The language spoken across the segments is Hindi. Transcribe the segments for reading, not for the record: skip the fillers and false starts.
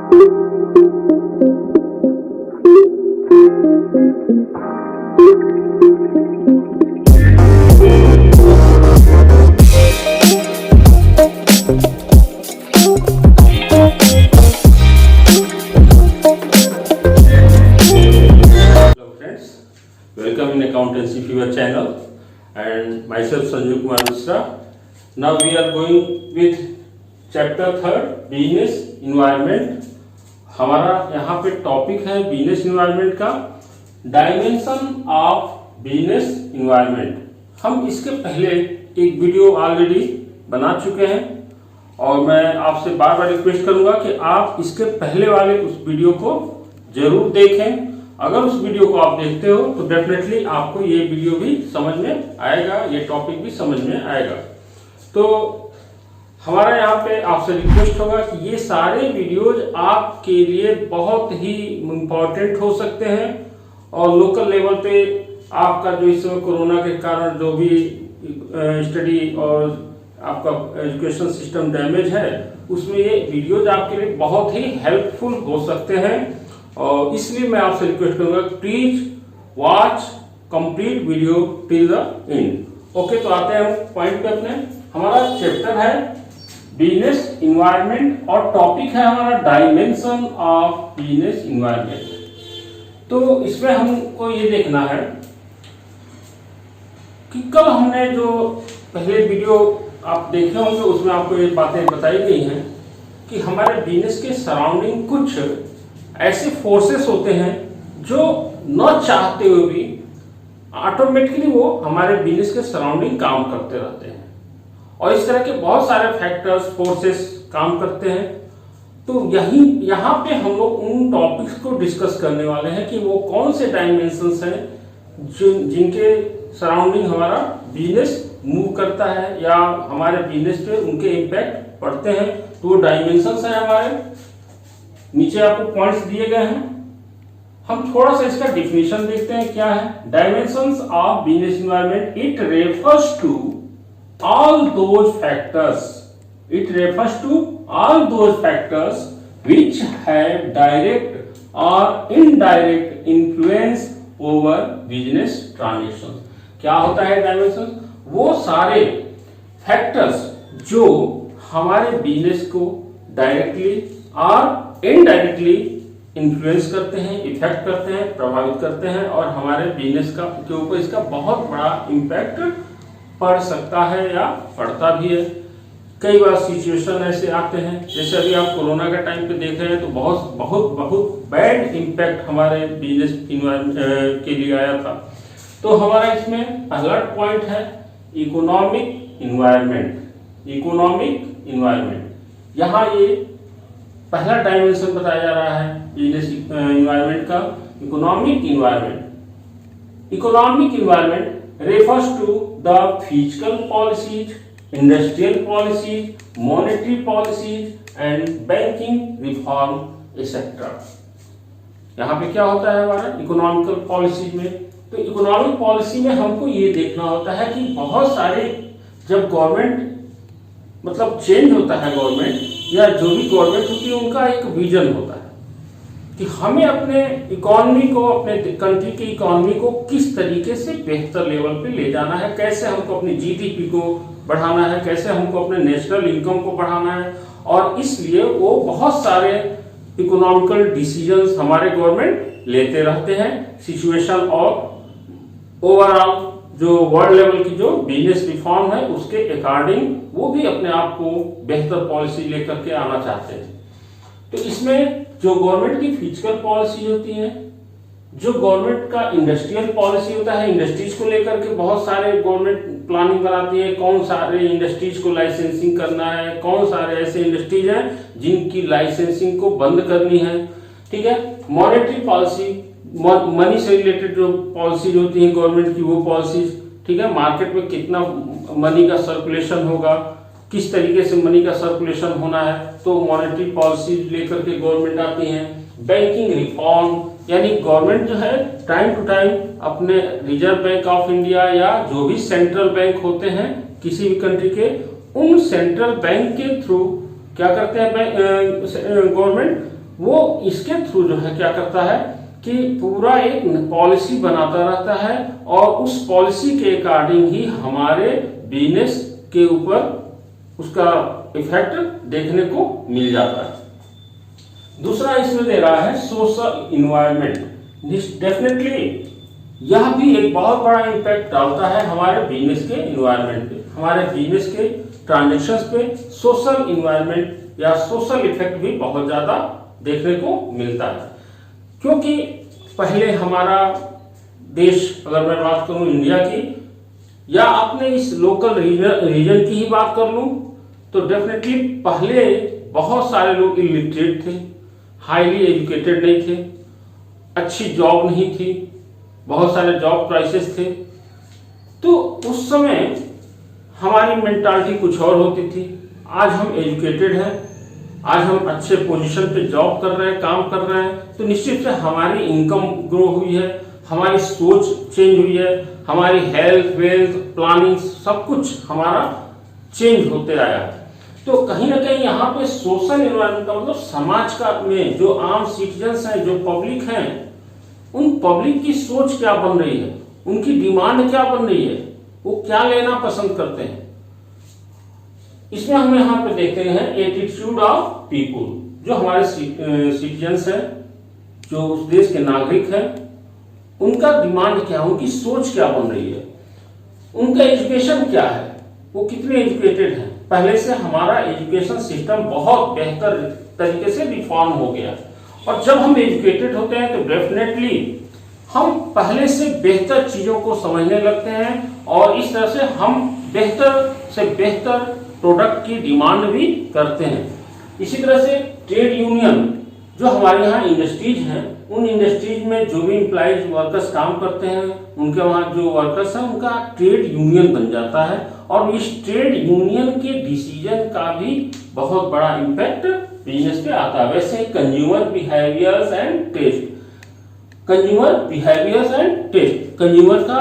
Welcome in Accountancy Fever channel and myself Sanju Kumar Mishra. Now we are going with chapter 3 business environment. हमारा यहाँ पे टॉपिक है बिजनेस इन्वायरमेंट का डायमेंशन ऑफ बिजनेस इन्वायरमेंट। हम इसके पहले एक वीडियो ऑलरेडी बना चुके हैं और मैं आपसे बार बार रिक्वेस्ट करूंगा कि आप इसके पहले वाले उस वीडियो को जरूर देखें। अगर उस वीडियो को आप देखते हो तो डेफिनेटली आपको ये वीडियो भी समझ में आएगा, ये टॉपिक भी समझ में आएगा। तो हमारा यहाँ पे आपसे रिक्वेस्ट होगा कि ये सारे वीडियोज आपके लिए बहुत ही इम्पोर्टेंट हो सकते हैं और लोकल लेवल पे आपका जो इस समय कोरोना के कारण जो भी स्टडी और आपका एजुकेशन सिस्टम डैमेज है उसमें ये वीडियोज आपके लिए बहुत ही हेल्पफुल हो सकते हैं। और इसलिए मैं आपसे रिक्वेस्ट करूंगा please watch complete video till the end. Okay, तो आते हैं हम पॉइंट पे अपने। हमारा चैप्टर है बिजनेस इन्वायरमेंट और टॉपिक है हमारा डायमेंशन ऑफ बिजनेस इन्वायरमेंट। तो इसमें हमको ये देखना है कि कल हमने जो पहले वीडियो आप देखे होंगे उसमें आपको ये बातें बताई गई हैं कि हमारे बिजनेस के सराउंडिंग कुछ ऐसे फोर्सेस होते हैं जो न चाहते हुए भी ऑटोमेटिकली वो हमारे बिजनेस के सराउंडिंग काम करते रहते हैं और इस तरह के बहुत सारे फैक्टर्स फोर्सेस काम करते हैं। तो यहाँ पे हम लोग उन टॉपिक्स को डिस्कस करने वाले हैं कि वो कौन से डायमेंशंस हैं जिनके सराउंडिंग हमारा बिजनेस मूव करता है या हमारे बिजनेस पे उनके इम्पैक्ट पड़ते हैं। तो वो डायमेंशंस हैं हमारे, नीचे आपको पॉइंट्स दिए गए हैं। हम थोड़ा सा इसका डिफिनेशन देखते हैं क्या है। Dimensions of business environment it refers to all those factors which have direct और indirect influence over business transactions. क्या होता है डायमेंशंस? वो सारे फैक्टर्स जो हमारे बिजनेस को डायरेक्टली और इनडायरेक्टली इन्फ्लुएंस करते हैं, इफेक्ट करते हैं, प्रभावित करते हैं और हमारे बिजनेस का के ऊपर इसका बहुत बड़ा इम्पैक्ट पड़ सकता है या पड़ता भी है। कई बार सिचुएशन ऐसे आते हैं जैसे अभी आप कोरोना के टाइम पे देख रहे हैं तो बहुत बहुत बहुत बैड इम्पैक्ट हमारे बिजनेस इन्वायरमेंट के लिए आया था। तो हमारा इसमें पहला पॉइंट है इकोनॉमिक इन्वायरमेंट। इकोनॉमिक इन्वायरमेंट यहाँ ये पहला डायमेंशन बताया जा रहा है बिजनेस इन्वायरमेंट का, economic environment. Economic environment refers to the physical policies, industrial policies, monetary policies and banking reform etcetera. यहाँ पे क्या होता है हमारा इकोनॉमिकल पॉलिसीज में? तो इकोनॉमिक पॉलिसी में हमको ये देखना होता है कि बहुत सारे जब गवर्नमेंट मतलब चेंज होता है गवर्नमेंट या जो भी गवर्नमेंट होती है उनका एक विजन होता है कि हमें अपने इकोनॉमी को, अपने कंट्री की इकोनॉमी को किस तरीके से बेहतर लेवल पे ले जाना है, कैसे हमको अपनी जीडीपी को बढ़ाना है, कैसे हमको अपने नेशनल इनकम को बढ़ाना है। और इसलिए वो बहुत सारे इकोनॉमिकल डिसीजंस हमारे गवर्नमेंट लेते रहते हैं सिचुएशन और ओवरऑल जो वर्ल्ड लेवल की जो बिजनेस रिफॉर्म है उसके अकॉर्डिंग वो भी अपने आप को बेहतर पॉलिसी लेकर के आना चाहते हैं। तो इसमें जो गवर्नमेंट की फिजिकल पॉलिसी होती है, जो गवर्नमेंट का इंडस्ट्रियल पॉलिसी होता है, इंडस्ट्रीज को लेकर के बहुत सारे गवर्नमेंट प्लानिंग बनाती है, कौन सारे इंडस्ट्रीज को लाइसेंसिंग करना है, कौन सारे ऐसे इंडस्ट्रीज हैं जिनकी लाइसेंसिंग को बंद करनी है। ठीक है, मॉनेटरी पॉलिसी, मनी से रिलेटेड जो पॉलिसीज होती है गवर्नमेंट की वो पॉलिसीज, ठीक है, मार्केट में कितना मनी का सर्कुलेशन होगा, किस तरीके से मनी का सर्कुलेशन होना है, तो मॉनेटरी पॉलिसीज लेकर के गवर्नमेंट आती है। बैंकिंग रिफॉर्म यानी गवर्नमेंट जो है टाइम टू टाइम अपने रिजर्व बैंक ऑफ इंडिया या जो भी सेंट्रल बैंक होते हैं किसी भी कंट्री के, उन सेंट्रल बैंक के थ्रू क्या करते हैं गवर्नमेंट वो इसके थ्रू जो है क्या करता है कि पूरा एक पॉलिसी बनाता रहता है और उस पॉलिसी के अकॉर्डिंग ही हमारे बिजनेस के ऊपर उसका इफेक्ट देखने को मिल जाता है। दूसरा इसमें दे रहा है सोशल इन्वायरमेंट। डेफिनेटली यह भी एक बहुत बड़ा इम्पैक्ट डालता है हमारे बिजनेस के इन्वायरमेंट पे, हमारे बिजनेस के ट्रांजेक्शन्स पे। सोशल इन्वायरमेंट या सोशल इफेक्ट भी बहुत ज्यादा देखने को मिलता है, क्योंकि पहले हमारा देश, अगर मैं बात करूं इंडिया की या अपने इस लोकल रीजन की ही बात कर लूं, तो डेफिनेटली पहले बहुत सारे लोग इलिटरेट थे, हाईली एजुकेटेड नहीं थे, अच्छी जॉब नहीं थी, बहुत सारे जॉब क्राइसिस थे। तो उस समय हमारी मेंटालिटी कुछ और होती थी। आज हम एजुकेटेड हैं, आज हम अच्छे पोजीशन पे जॉब कर रहे हैं, काम कर रहे हैं, तो निश्चित से हमारी इनकम ग्रो हुई है, हमारी सोच चेंज हुई है, हमारी हेल्थ वेल्थ प्लानिंग सब कुछ हमारा चेंज होते आया है। तो कहीं ना कहीं यहाँ पे सोशल एनवायरनमेंट का मतलब समाज का में जो आम सिटीजन्स हैं, जो पब्लिक हैं, उन पब्लिक की सोच क्या बन रही है, उनकी डिमांड क्या बन रही है, वो क्या लेना पसंद करते हैं। इसमें हम यहाँ पे देखते हैं एटीट्यूड ऑफ पीपुल, जो हमारे सिटीजन्स हैं, जो उस देश के नागरिक हैं, उनका डिमांड क्या है, उनकी सोच क्या बन रही है, उनका एजुकेशन क्या है, वो कितने एजुकेटेड हैं। पहले से हमारा एजुकेशन सिस्टम बहुत बेहतर तरीके से रिफॉर्म हो गया, और जब हम एजुकेटेड होते हैं तो डेफिनेटली हम पहले से बेहतर चीजों को समझने लगते हैं, और इस तरह से हम बेहतर से बेहतर प्रोडक्ट की डिमांड भी करते हैं। इसी तरह से ट्रेड यूनियन, जो हमारे यहाँ इंडस्ट्रीज हैं, उन इंडस्ट्रीज में जो भी एम्प्लॉइज वर्कर्स काम करते हैं, उनके वहाँ जो वर्कर्स हैं, उनका ट्रेड यूनियन बन जाता है, और इस ट्रेड यूनियन के डिसीजन का भी बहुत बड़ा इम्पैक्ट बिजनेस पे आता है। वैसे consumer behaviours and taste, consumer behaviours and taste, consumer का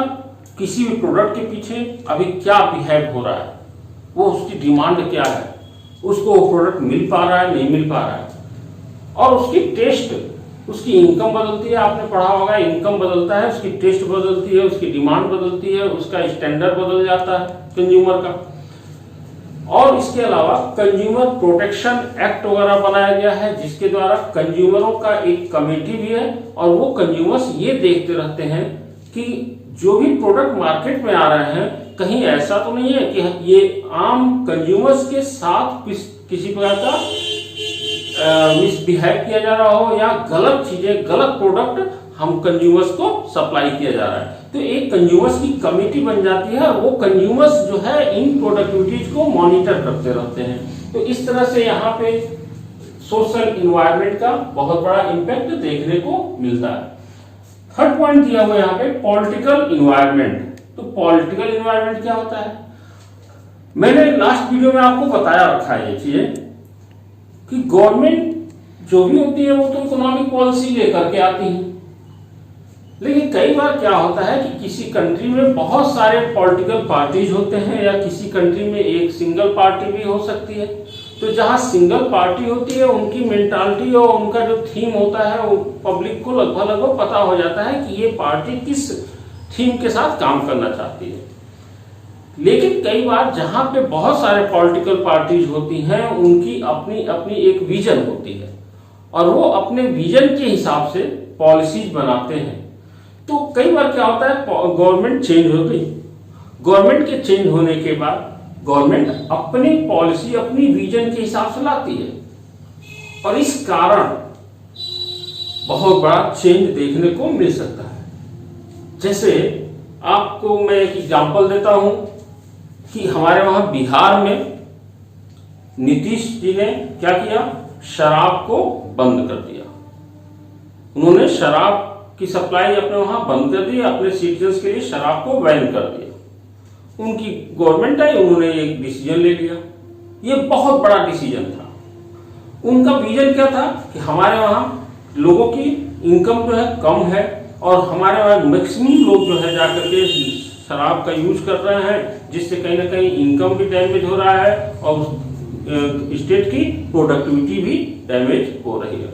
किसी भी प्रोडक्ट के पीछे अभी क्या बिहेव हो रहा है, वो उसकी डिमांड क्या है, उसको वो प्रोडक्ट मिल पा रहा है नहीं मिल पा रहा है, और उसकी टेस्ट, उसकी इनकम बदलती है। आपने पढ़ा होगा इनकम बदलता है, उसकी टेस्ट बदलती है, उसकी डिमांड बदलती है, उसका स्टैंडर्ड बदल जाता है कंज्यूमर का। और इसके अलावा कंज्यूमर प्रोटेक्शन एक्ट वगैरह बनाया गया है, जिसके द्वारा कंज्यूमरों का एक कमेटी भी है, और वो कंज्यूमर्स ये देखते रहते हैं कि जो भी प्रोडक्ट मार्केट में आ रहे हैं, कहीं ऐसा तो नहीं है कि ये आम कंज्यूमर्स के साथ किसी प्रकार का मिसबिहेव किया जा रहा हो, या गलत चीजें, गलत प्रोडक्ट हम कंज्यूमर्स को सप्लाई किया जा रहा है। तो एक कंज्यूमर्स की कमेटी बन जाती है, वो कंज्यूमर्स जो है इन प्रोडक्टिविटीज को मॉनिटर करते रहते हैं। तो इस तरह से यहाँ पे सोशल इन्वायरमेंट का बहुत बड़ा इम्पैक्ट देखने को मिलता है। थर्ड पॉइंट दिया हुआ यहाँ पे पॉलिटिकल इन्वायरमेंट। तो पॉलिटिकल इन्वायरमेंट क्या होता है, मैंने लास्ट वीडियो में आपको बताया रखा है ये चीजें कि गवर्नमेंट जो भी होती है वो तो इकोनॉमिक पॉलिसी लेकर के आती है, लेकिन कई बार क्या होता है कि किसी कंट्री में बहुत सारे पॉलिटिकल पार्टीज होते हैं, या किसी कंट्री में एक सिंगल पार्टी भी हो सकती है। तो जहां सिंगल पार्टी होती है, उनकी मेंटालिटी और उनका जो थीम होता है, वो पब्लिक को लगभग पता हो जाता है कि ये पार्टी किस थीम के साथ काम करना चाहती है। लेकिन कई बार जहां पे बहुत सारे पॉलिटिकल पार्टीज होती हैं, उनकी अपनी अपनी एक विजन होती है, और वो अपने विजन के हिसाब से पॉलिसीज बनाते हैं। तो कई बार क्या होता है, गवर्नमेंट चेंज हो गई, गवर्नमेंट के चेंज होने के बाद गवर्नमेंट अपनी पॉलिसी, अपनी विजन के हिसाब से लाती है, और इस कारण बहुत बड़ा चेंज देखने को मिल सकता है। जैसे आपको मैं एक एग्जांपल देता हूं कि हमारे वहां बिहार में नीतीश जी ने क्या किया, शराब को बंद कर दिया। उन्होंने शराब की सप्लाई अपने वहां बंद कर दी, अपने सिटीजन्स के लिए शराब को बैन कर दिया। उनकी गवर्नमेंट आई, उन्होंने एक डिसीजन ले लिया। ये बहुत बड़ा डिसीजन था। उनका विजन क्या था कि हमारे वहां लोगों की इनकम जो है कम है, और हमारे वहां मैक्सिमम लोग जो है जाकर के शराब का यूज कर रहे हैं, जिससे कहीं ना कहीं इनकम भी डैमेज हो रहा है, और स्टेट की प्रोडक्टिविटी भी डैमेज हो रही है।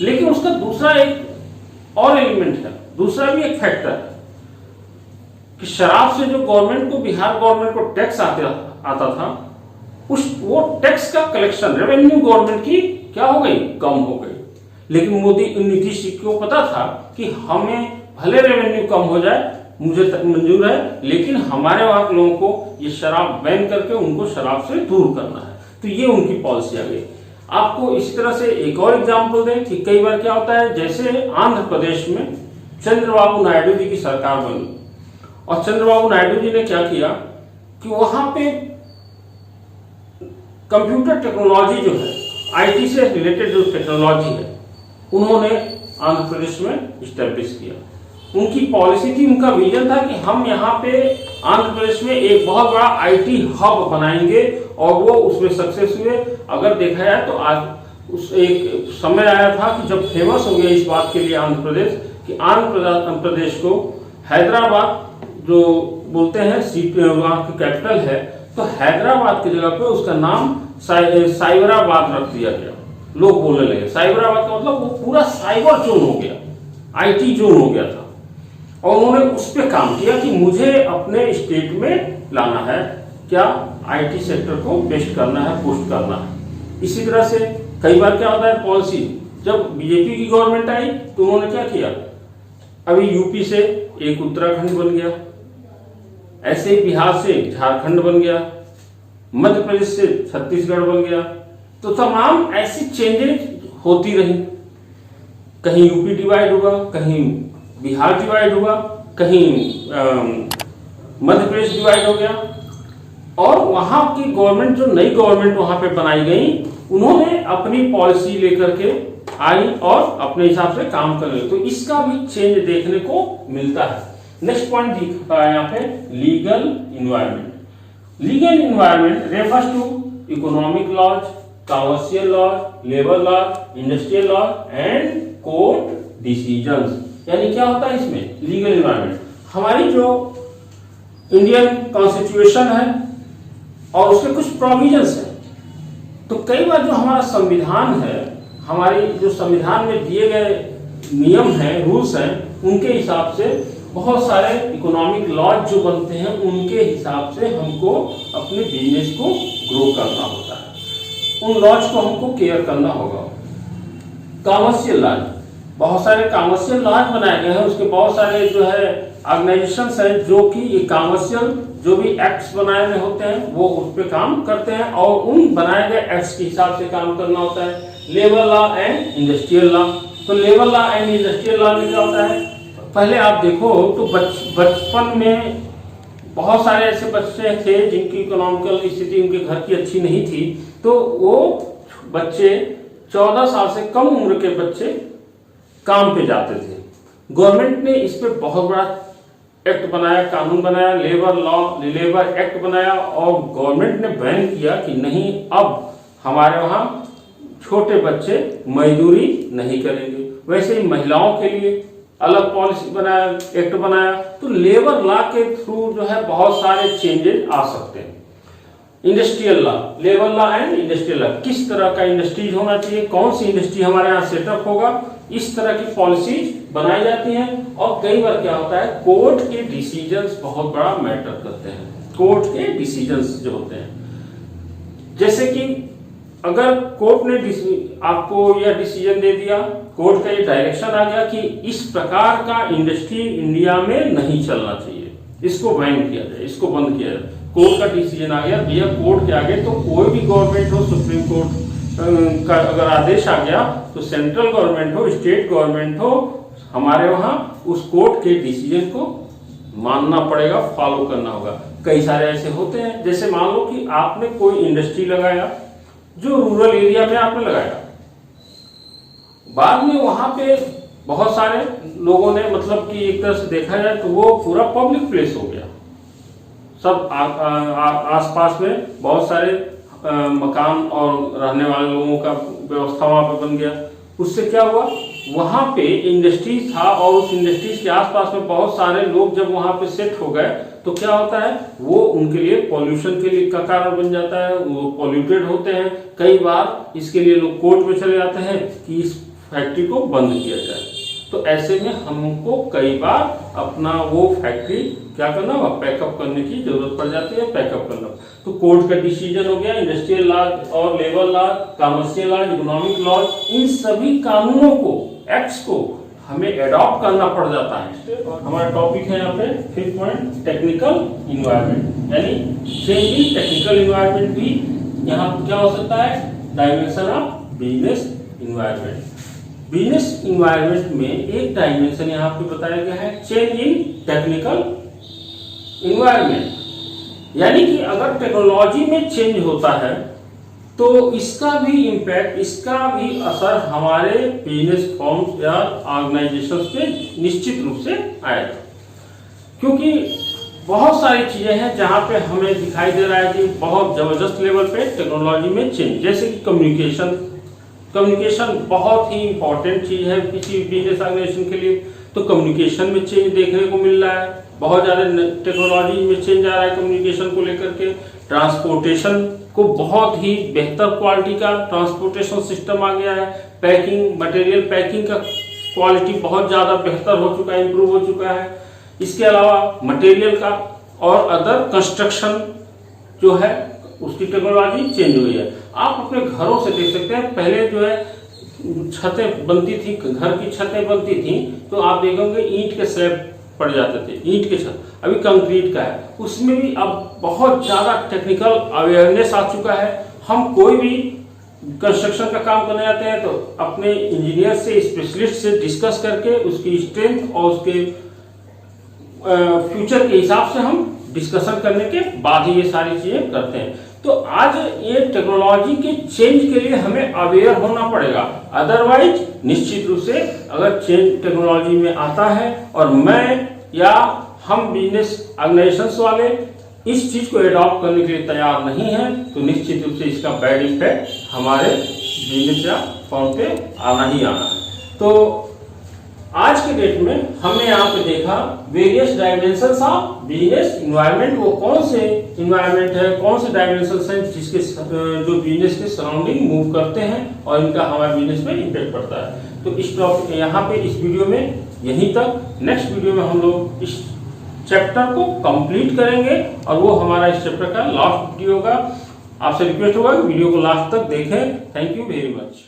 लेकिन उसका दूसरा एक और एलिमेंट है, दूसरा भी एक फैक्टर है कि शराब से जो गवर्नमेंट को, बिहार गवर्नमेंट को टैक्स आता था, वो टैक्स का कलेक्शन, रेवेन्यू गवर्नमेंट की क्या हो गई, कम हो गई। लेकिन मोदी नीतीश जी को पता था कि हमें भले रेवेन्यू कम हो जाए, मुझे मंजूर है, लेकिन हमारे वहां के लोगों को ये शराब बैन करके उनको शराब से दूर करना है। तो ये उनकी पॉलिसी आ गई। आपको इसी तरह से एक और एग्जाम्पल दें कि कई बार क्या होता है, जैसे आंध्र प्रदेश में चंद्रबाबू नायडू जी की सरकार बनी और चंद्रबाबू नायडू जी ने क्या किया कि वहां पे कंप्यूटर टेक्नोलॉजी जो है, आईटी से रिलेटेड जो टेक्नोलॉजी है, उन्होंने आंध्र प्रदेश में स्टैब्लिश किया। उनकी पॉलिसी थी, उनका विजन था कि हम यहाँ पे आंध्र प्रदेश में एक बहुत बड़ा आईटी हब बनाएंगे और वो उसमें सक्सेस हुए। अगर देखा जाए तो आज उस एक समय आया था कि जब फेमस हो गया इस बात के लिए आंध्र प्रदेश, कि आंध्र प्रदेश को हैदराबाद जो बोलते हैं वहाँ की कैपिटल है, तो हैदराबाद की जगह पे उसका नाम साइबराबाद रख दिया गया। लोग बोलने लगे साइबराबाद का मतलब वो पूरा साइबर जोन हो गया, आईटी जोन हो गया था। और उन्होंने उस पर काम किया कि मुझे अपने स्टेट में लाना है, क्या आईटी सेक्टर को बेस्ट करना है, बूस्ट करना है। इसी तरह से कई बार क्या होता है पॉलिसी, जब बीजेपी की गवर्नमेंट आई तो उन्होंने क्या किया, अभी यूपी से एक उत्तराखंड बन गया, ऐसे ही बिहार से झारखंड बन गया, मध्य प्रदेश से छत्तीसगढ़ बन गया। तो तमाम ऐसी चेंजेस होती रही, कहीं यूपी डिवाइड हुआ, कहीं बिहार डिवाइड हुआ, कहीं मध्य प्रदेश डिवाइड हो गया। और वहां की गवर्नमेंट, जो नई गवर्नमेंट वहां पे बनाई गई, उन्होंने अपनी पॉलिसी लेकर के आई और अपने हिसाब से काम कर रहे। तो इसका भी चेंज देखने को मिलता है। नेक्स्ट पॉइंट दिखता है यहाँ पे, legal environment. Legal environment refers to economic laws, commercial laws, labour laws, industrial laws and court decisions. यानी क्या होता है इसमें लीगल इन्वायरमेंट, हमारी जो इंडियन कॉन्स्टिट्यूशन है और उसके कुछ प्रोविजंस हैं। तो कई बार जो हमारा संविधान है, हमारी जो संविधान में दिए गए नियम हैं, रूल्स हैं, उनके हिसाब से बहुत सारे इकोनॉमिक लॉज जो बनते हैं, उनके हिसाब से हमको अपने बिजनेस को ग्रो करना होता है। उन लॉज को हमको केयर करना होगा। कॉमर्शियल लॉज, बहुत सारे कॉमर्शियल लॉज बनाए गए हैं, उसके बहुत सारे जो है ऑर्गेनाइजेशंस हैं जो कि ये कॉमर्शियल जो भी एक्ट्स बनाए गए होते हैं वो उस पर काम करते हैं और उन बनाए गए एक्ट्स के हिसाब से काम करना होता है। Labour law and industrial law. तो labour law and industrial law में क्या होता है, पहले आप देखो तो बचपन में बहुत सारे ऐसे बच्चे थे जिनकी इकोनॉमिकल स्थिति उनके घर की अच्छी नहीं थी, तो वो बच्चे 14 साल से कम उम्र के बच्चे काम पे जाते थे। गवर्नमेंट ने इस पे बहुत बड़ा एक्ट बनाया, कानून बनाया, लेबर एक्ट बनाया और गवर्नमेंट ने बैन किया कि नहीं, अब हमारे वहां छोटे बच्चे मजदूरी नहीं करेंगे। वैसे ही महिलाओं के लिए अलग पॉलिसी बनाया, एक्ट बनाया। तो लेबर लॉ के थ्रू जो है बहुत सारे चेंजेस आ सकते हैं। Industrial law, labour law and industrial law, किस तरह का इंडस्ट्रीज होना चाहिए, कौन सी इंडस्ट्री हमारे यहाँ सेटअप होगा, इस तरह की पॉलिसीज बनाई जाती हैं। और कई बार क्या होता है, कोर्ट के डिसीजंस बहुत बड़ा मैटर करते हैं। कोर्ट के डिसीजंस जो होते हैं, जैसे कि अगर कोर्ट ने आपको यह डिसीजन दे दिया, कोर्ट का ये डायरेक्शन आ गया कि इस प्रकार का इंडस्ट्री इंडिया में नहीं चलना चाहिए, इसको बैन किया जाए, इसको बंद किया जाए, कोर्ट का डिसीजन आ गया, भैया कोर्ट के आगे तो कोई भी गवर्नमेंट हो, सुप्रीम कोर्ट का अगर आदेश आ गया तो सेंट्रल गवर्नमेंट हो, स्टेट गवर्नमेंट हो, हमारे वहां उस कोर्ट के डिसीजन को मानना पड़ेगा, फॉलो करना होगा। कई सारे ऐसे होते हैं, जैसे मान लो कि आपने कोई इंडस्ट्री लगाया जो रूरल एरिया में आपने लगाया, बाद में वहां पे बहुत सारे लोगों ने, मतलब कि एक तरह से देखा जाए तो वो पूरा पब्लिक प्लेस हो गया, सब आसपास में बहुत सारे मकान और रहने वाले लोगों का व्यवस्था वहां पे बन गया। उससे क्या हुआ, वहां पे इंडस्ट्रीज था और उस इंडस्ट्रीज के आसपास में बहुत सारे लोग जब वहां पे सेट हो गए तो क्या होता है, वो उनके लिए पॉल्यूशन के लिए का कारण बन जाता है, वो पॉल्यूटेड होते हैं। कई बार इसके लिए लोग कोर्ट में चले जाते हैं कि इस फैक्ट्री को बंद किया जाए। तो ऐसे में हमको कई बार अपना वो फैक्ट्री क्या करना होगा, पैकअप करने की जरूरत पड़ जाती है, पैकअप करना। तो कोर्ट का डिसीजन हो गया, इंडस्ट्रियल लॉ और labour law, commercial law, economic law, इन सभी कानूनों को, एक्ट्स को हमें एडॉप्ट करना पड़ जाता है। हमारा टॉपिक है यहाँ पे 5th पॉइंट, टेक्निकल इन्वायरमेंट, यानी चेंजिंग टेक्निकल इन्वायरमेंट भी यहाँ क्या हो सकता है, dimension of business environment. Business environment में एक डायमेंशन यहाँ पे बताया गया है, चेंज इन टेक्निकल इन्वायरमेंट, यानी कि अगर टेक्नोलॉजी में चेंज होता है तो इसका भी इम्पैक्ट, इसका भी असर हमारे बिजनेस फॉर्म्स या ऑर्गेनाइजेशंस पे निश्चित रूप से आएगा। क्योंकि बहुत सारी चीजें हैं जहां पे हमें दिखाई दे रहा है कि बहुत जबरदस्त लेवल पे टेक्नोलॉजी में चेंज, जैसे कि कम्युनिकेशन बहुत ही इंपॉर्टेंट चीज है किसी बिजनेस ऑर्गेनाइजेशन के लिए। तो कम्युनिकेशन में चेंज देखने को मिल रहा है, बहुत ज्यादा टेक्नोलॉजी में चेंज आ रहा है कम्युनिकेशन को लेकर के। ट्रांसपोर्टेशन को बहुत ही बेहतर क्वालिटी का ट्रांसपोर्टेशन सिस्टम आ गया है। पैकिंग, मटेरियल पैकिंग का क्वालिटी बहुत ज्यादा बेहतर हो चुका है, इंप्रूव हो चुका है। इसके अलावा मटेरियल का और अदर कंस्ट्रक्शन जो है उसकी टेक्नोलॉजी चेंज हुई है। आप अपने घरों से देख सकते हैं, पहले जो है छतें बनती थी, घर की छतें बनती थी तो आप देखोगे ईंट के स्लैब पड़ जाते थे, ईंट के छत, अभी कंक्रीट का है। उसमें भी अब बहुत ज्यादा टेक्निकल अवेयरनेस आ चुका है। हम कोई भी कंस्ट्रक्शन का काम करने जाते हैं तो अपने इंजीनियर से, स्पेशलिस्ट से डिस्कस करके उसकी स्ट्रेंथ और उसके फ्यूचर के हिसाब से हम डिस्कशन करने के बाद ही ये सारी चीजें करते हैं। तो आज ये टेक्नोलॉजी के चेंज के लिए हमें अवेयर होना पड़ेगा, अदरवाइज निश्चित रूप से अगर चेंज टेक्नोलॉजी में आता है और मैं या हम बिजनेस ऑर्गेनाइजेशंस वाले इस चीज को एडॉप्ट करने के लिए तैयार नहीं है तो निश्चित रूप से इसका बैड इम्पैक्ट हमारे बिजनेस या फॉर्म पे आना ही आना है। तो आज के डेट में हमने यहाँ पे देखा various dimensions of business environment. वो कौन से इन्वायरमेंट है, कौन से डायमेंशंस हैं जिसके जो बिजनेस के सराउंडिंग मूव करते हैं और इनका हमारे बिजनेस पे इम्पैक्ट पड़ता है। तो इस टॉपिक यहाँ पे इस वीडियो में यहीं तक। नेक्स्ट वीडियो में हम लोग इस चैप्टर को कंप्लीट करेंगे और वो हमारा इस चैप्टर का लास्ट वीडियो होगा। आपसे रिक्वेस्ट होगा कि वीडियो को लास्ट तक देखें। Thank you very much.